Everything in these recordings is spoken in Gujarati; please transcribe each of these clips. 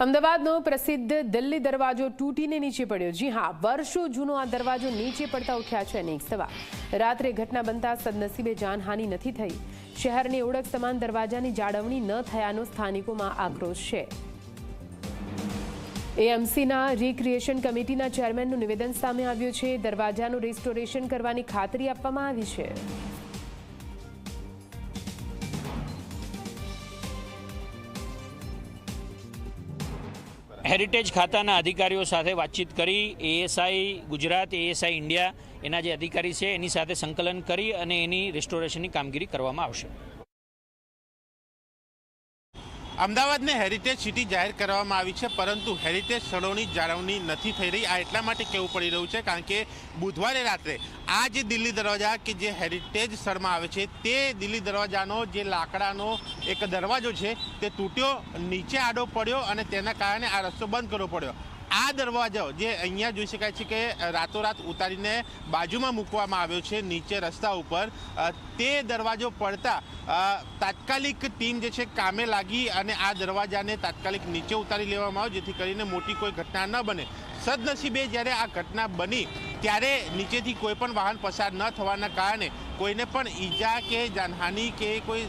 અમદાવાદનો પ્રસિદ્ધ દિલ્હી દરવાજો તૂટીને નીચે પડ્યો। જી હા, વર્ષો જૂનો આ દરવાજો નીચે પડતા ઉઠ્યા છે અનેક સવાલ। રાત્રે ઘટના બનતા સદનસીબે જાનહાનિ નથી થઈ। શહેરની ઓળખ સમાન દરવાજાની જાળવણી ન થયાનો સ્થાનિકોમાં આક્રોશ છે। એએમસીના રિક્રિએશન કમિટીના ચેરમેનનું નિવેદન સામે આવ્યું છે। દરવાજાનું રિસ્ટોરેશન કરવાની ખાતરી આપવામાં આવી છે। હેરિટેજ ખાતાના અધિકારીઓ સાથે વાતચીત કરી એએસઆઈ ગુજરાત, એએસઆઈ ઇન્ડિયા એના જે અધિકારી છે એની સાથે સંકલન કરી અને એની રિસ્ટોરેશનની કામગીરી કરવામાં આવશે। અમદાવાદને હેરિટેજ સિટી જાહેર કરવામાં આવી છે, પરંતુ હેરિટેજ સ્થળોની જાળવણી નથી થઈ રહી। આ એટલા માટે કહેવું પડી રહ્યું છે કારણ કે બુધવારે રાત્રે આ જે દિલ્હી દરવાજા કે જે હેરિટેજ સ્થળમાં આવે છે તે દિલ્હી દરવાજાનો જે લાકડાનો એક દરવાજો છે તે તૂટ્યો, નીચે આડો પડ્યો અને તેના કારણે આ રસ્તો બંધ કરવો પડ્યો। આ દરવાજો જે અહીંયા જોઈ શકાય છે કે રાતોરાત ઉતારીને બાજુમાં મૂકવામાં આવ્યો છે નીચે રસ્તા ઉપર। તે દરવાજો પડતા તાત્કાલિક ટીમ જે છે કામે લાગી અને આ દરવાજાને તાત્કાલિક નીચે ઉતારી લેવામાં આવ્યો, જેથી કરીને મોટી કોઈ ઘટના ન બને। સદનસીબે જ્યારે આ ઘટના બની ત્યારે નીચેથી કોઈ પણ વાહન પસાર ન થવાના કારણે કોઈને પણ ઈજા કે જાનહાનિ કે કોઈ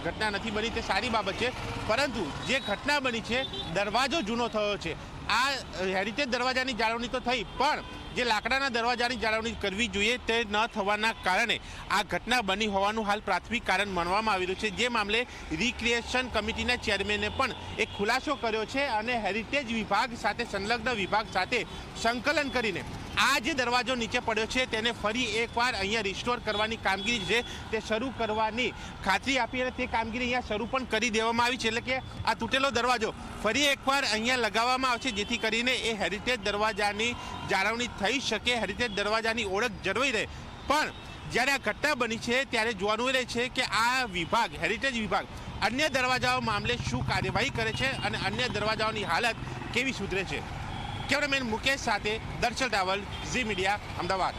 ઘટના નથી બની, તે સારી બાબત છે। પરંતુ જે ઘટના બની છે, દરવાજો જૂનો થયો છે। આ હેરિટેજ દરવાજાની જાળવણી તો થઈ, પણ જે લાકડાના દરવાજાની જાળવણી કરવી જોઈએ તે ન થવાના કારણે આ ઘટના બની હોવાનું હાલ પ્રાથમિક કારણ માનવામાં આવી રહ્યું છે। જે મામલે રિક્રિએશન કમિટીના ચેરમેને પણ એક ખુલાસો કર્યો છે અને હેરિટેજ વિભાગ સાથે સંલગ્ન વિભાગ સાથે સંકલન કરીને આ જે દરવાજો નીચે પડ્યો છે તેને ફરી એકવાર અહીંયા રિસ્ટોર કરવાની કામગીરી છે તે શરૂ કરવાની ખાતરી આપી અને તે કામગીરી અહીંયા શરૂ પણ કરી દેવામાં આવી છે। એટલે કે આ તૂટેલો દરવાજો ફરી એકવાર અહીંયા લગાવવામાં આવશે, જેથી કરીને એ હેરિટેજ દરવાજાની જાળવણી થઈ શકે, હેરિટેજ દરવાજાની ઓળખ જળવાઈ રહે। પણ જ્યારે આ ઘટના બની છે ત્યારે જોવાનું એ રહે છે કે આ વિભાગ, હેરિટેજ વિભાગ અન્ય દરવાજાઓ મામલે શું કાર્યવાહી કરે છે અને અન્ય દરવાજાઓની હાલત કેવી સુધરે છે। કેમેરામેન મુકેશ સાથે દર્શલ રાવલ, ઝી મીડિયા, અમદાવાદ।